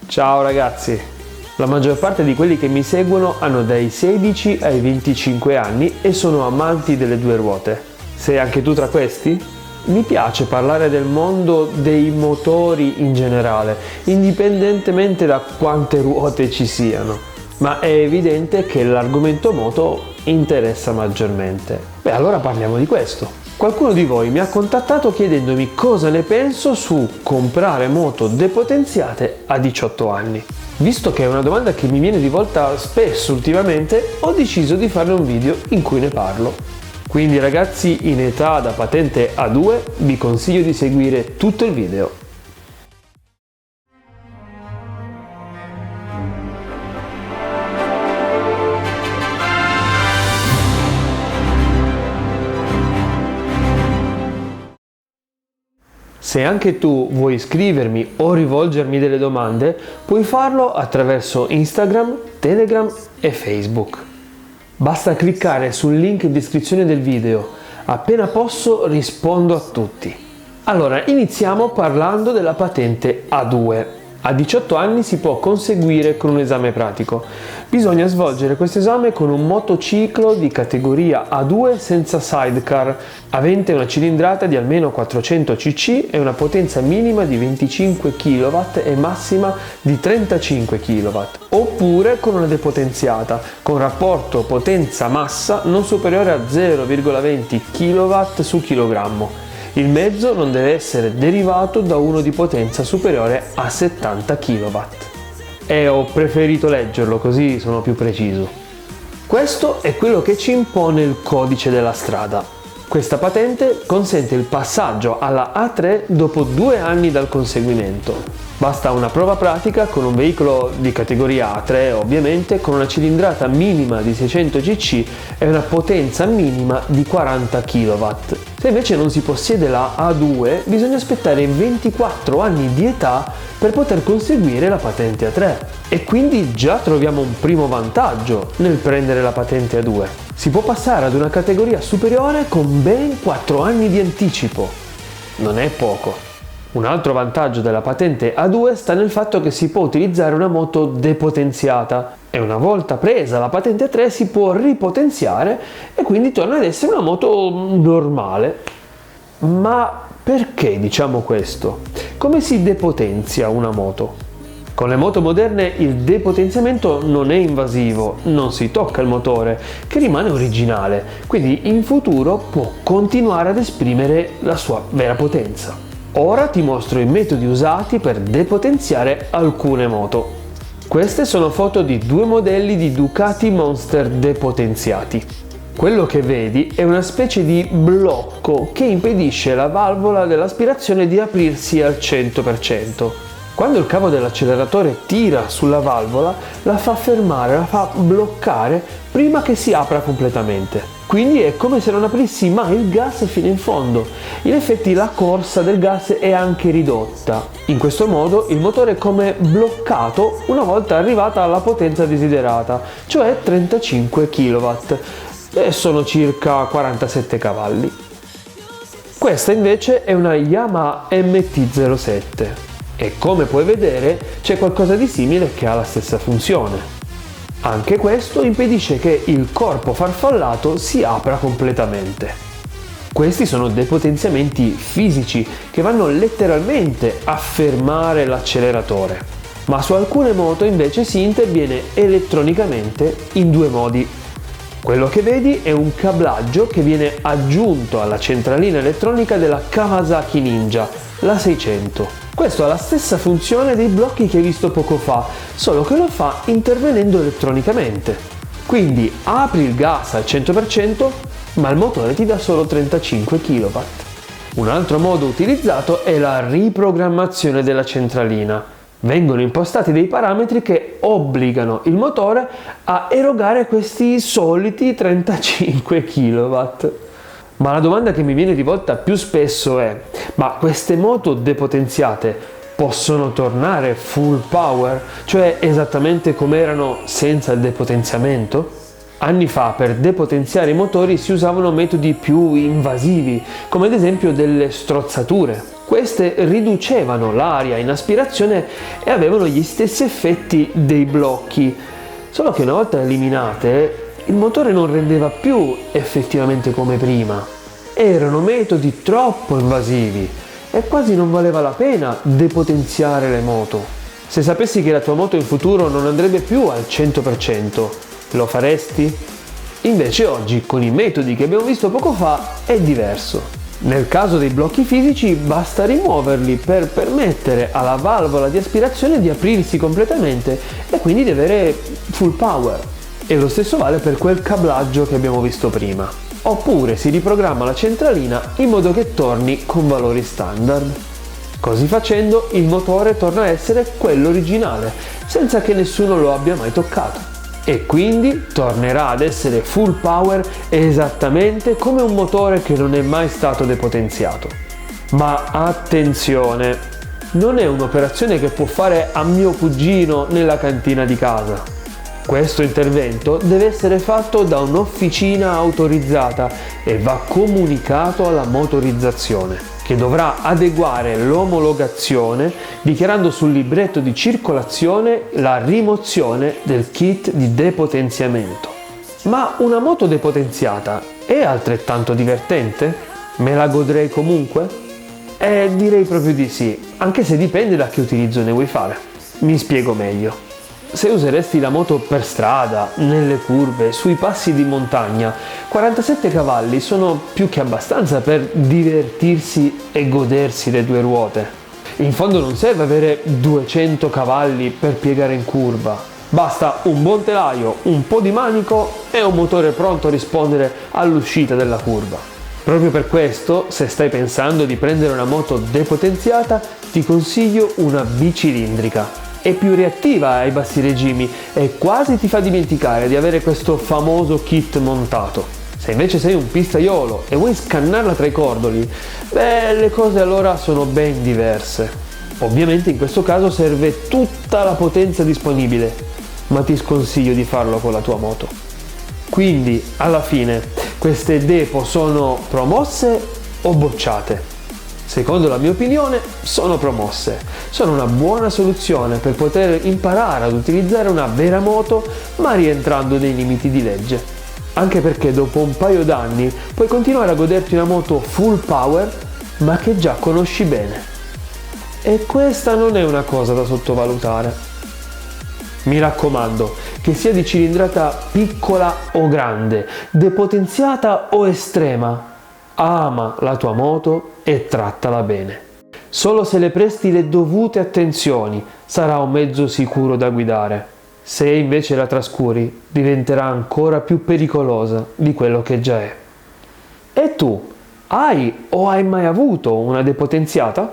Ciao ragazzi! La maggior parte di quelli che mi seguono hanno dai 16 ai 25 anni e sono amanti delle due ruote. Sei anche tu tra questi? Mi piace parlare del mondo dei motori in generale, indipendentemente da quante ruote ci siano. Ma è evidente che l'argomento moto interessa maggiormente. Beh, allora parliamo di questo. Qualcuno di voi mi ha contattato chiedendomi cosa ne penso su comprare moto depotenziate a 18 anni. Visto che è una domanda che mi viene rivolta spesso ultimamente, ho deciso di fare un video in cui ne parlo. Quindi ragazzi in età da patente A2 vi consiglio di seguire tutto il video. Se anche tu vuoi scrivermi o rivolgermi delle domande, puoi farlo attraverso Instagram, Telegram e Facebook. Basta cliccare sul link in descrizione del video. Appena posso rispondo a tutti. Allora, iniziamo parlando della patente A2. A 18 anni si può conseguire con un esame pratico. Bisogna svolgere questo esame con un motociclo di categoria A2 senza sidecar, avente una cilindrata di almeno 400 cc e una potenza minima di 25 kW e massima di 35 kW, oppure con una depotenziata, con rapporto potenza-massa non superiore a 0,20 kW su chilogrammo. Il mezzo non deve essere derivato da uno di potenza superiore a 70 kW. E ho preferito leggerlo così sono più preciso. Questo è quello che ci impone il codice della strada. Questa patente consente il passaggio alla A3 dopo 2 anni dal conseguimento. Basta una prova pratica con un veicolo di categoria A3 ovviamente, con una cilindrata minima di 600 cc e una potenza minima di 40 kW. Se invece non si possiede la A2 bisogna aspettare 24 anni di età per poter conseguire la patente A3 e quindi già troviamo un primo vantaggio nel prendere la patente A2. Si può passare ad una categoria superiore con ben 4 anni di anticipo. Non è poco. Un altro vantaggio della patente A2 sta nel fatto che si può utilizzare una moto depotenziata e una volta presa la patente A3 si può ripotenziare e quindi torna ad essere una moto normale. Ma perché diciamo questo? Come si depotenzia una moto? Con le moto moderne il depotenziamento non è invasivo, non si tocca il motore, che rimane originale, quindi in futuro può continuare ad esprimere la sua vera potenza. Ora ti mostro i metodi usati per depotenziare alcune moto. Queste sono foto di 2 modelli di Ducati Monster depotenziati. Quello che vedi è una specie di blocco che impedisce alla valvola dell'aspirazione di aprirsi al 100%. Quando il cavo dell'acceleratore tira sulla valvola, la fa fermare, la fa bloccare prima che si apra completamente. Quindi è come se non aprissi mai il gas fino in fondo. In effetti la corsa del gas è anche ridotta. In questo modo il motore è come bloccato una volta arrivata alla potenza desiderata, cioè 35 kW, e sono circa 47 cavalli. Questa invece è una Yamaha MT-07 e come puoi vedere c'è qualcosa di simile che ha la stessa funzione. Anche questo impedisce che il corpo farfallato si apra completamente. Questi sono depotenziamenti fisici che vanno letteralmente a fermare l'acceleratore, ma su alcune moto invece si interviene elettronicamente in 2 modi. Quello che vedi è un cablaggio che viene aggiunto alla centralina elettronica della Kawasaki Ninja, la 600. Questo ha la stessa funzione dei blocchi che hai visto poco fa, solo che lo fa intervenendo elettronicamente. Quindi apri il gas al 100%, ma il motore ti dà solo 35 kW. Un altro modo utilizzato è la riprogrammazione della centralina. Vengono impostati dei parametri che obbligano il motore a erogare questi soliti 35 kW. Ma la domanda che mi viene rivolta più spesso è: ma queste moto depotenziate possono tornare full power? Cioè esattamente come erano senza il depotenziamento? Anni fa per depotenziare i motori si usavano metodi più invasivi, come ad esempio delle strozzature. Queste riducevano l'aria in aspirazione e avevano gli stessi effetti dei blocchi, solo che una volta eliminate il motore non rendeva più effettivamente come prima. Erano metodi troppo invasivi e quasi non valeva la pena depotenziare le moto. Se sapessi che la tua moto in futuro non andrebbe più al 100%, lo faresti? Invece oggi, con i metodi che abbiamo visto poco fa, è diverso. Nel caso dei blocchi fisici basta rimuoverli per permettere alla valvola di aspirazione di aprirsi completamente e quindi di avere full power. E lo stesso vale per quel cablaggio che abbiamo visto prima. Oppure si riprogramma la centralina in modo che torni con valori standard. Così facendo il motore torna a essere quello originale, senza che nessuno lo abbia mai toccato. E quindi tornerà ad essere full power esattamente come un motore che non è mai stato depotenziato. Ma attenzione, non è un'operazione che può fare a mio cugino nella cantina di casa. Questo intervento deve essere fatto da un'officina autorizzata e va comunicato alla motorizzazione, che dovrà adeguare l'omologazione dichiarando sul libretto di circolazione la rimozione del kit di depotenziamento. Ma una moto depotenziata è altrettanto divertente? Me la godrei comunque? Direi proprio di sì, anche se dipende da che utilizzo ne vuoi fare. Mi spiego meglio. Se useresti la moto per strada, nelle curve, sui passi di montagna, 47 cavalli sono più che abbastanza per divertirsi e godersi le due ruote. In fondo non serve avere 200 cavalli per piegare in curva. Basta un buon telaio, un po' di manico e un motore pronto a rispondere all'uscita della curva. Proprio per questo, se stai pensando di prendere una moto depotenziata, ti consiglio una bicilindrica. È più reattiva ai bassi regimi e quasi ti fa dimenticare di avere questo famoso kit montato. Se invece sei un pistaiolo e vuoi scannarla tra i cordoli, le cose allora sono ben diverse. Ovviamente in questo caso serve tutta la potenza disponibile, ma ti sconsiglio di farlo con la tua moto. Quindi, alla fine, queste depo sono promosse o bocciate? Secondo la mia opinione, sono promosse. Sono una buona soluzione per poter imparare ad utilizzare una vera moto, ma rientrando nei limiti di legge. Anche perché dopo un paio d'anni puoi continuare a goderti una moto full power, ma che già conosci bene. E questa non è una cosa da sottovalutare. Mi raccomando, che sia di cilindrata piccola o grande, depotenziata o estrema, ama la tua moto e trattala bene. Solo se le presti le dovute attenzioni sarà un mezzo sicuro da guidare. Se invece la trascuri, diventerà ancora più pericolosa di quello che già è. E tu, hai o hai mai avuto una depotenziata?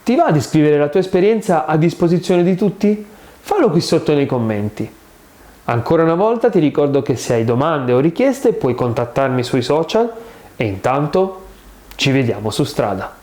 Ti va di scrivere la tua esperienza a disposizione di tutti? Fallo qui sotto nei commenti. Ancora una volta ti ricordo che se hai domande o richieste puoi contattarmi sui social e intanto ci vediamo su strada.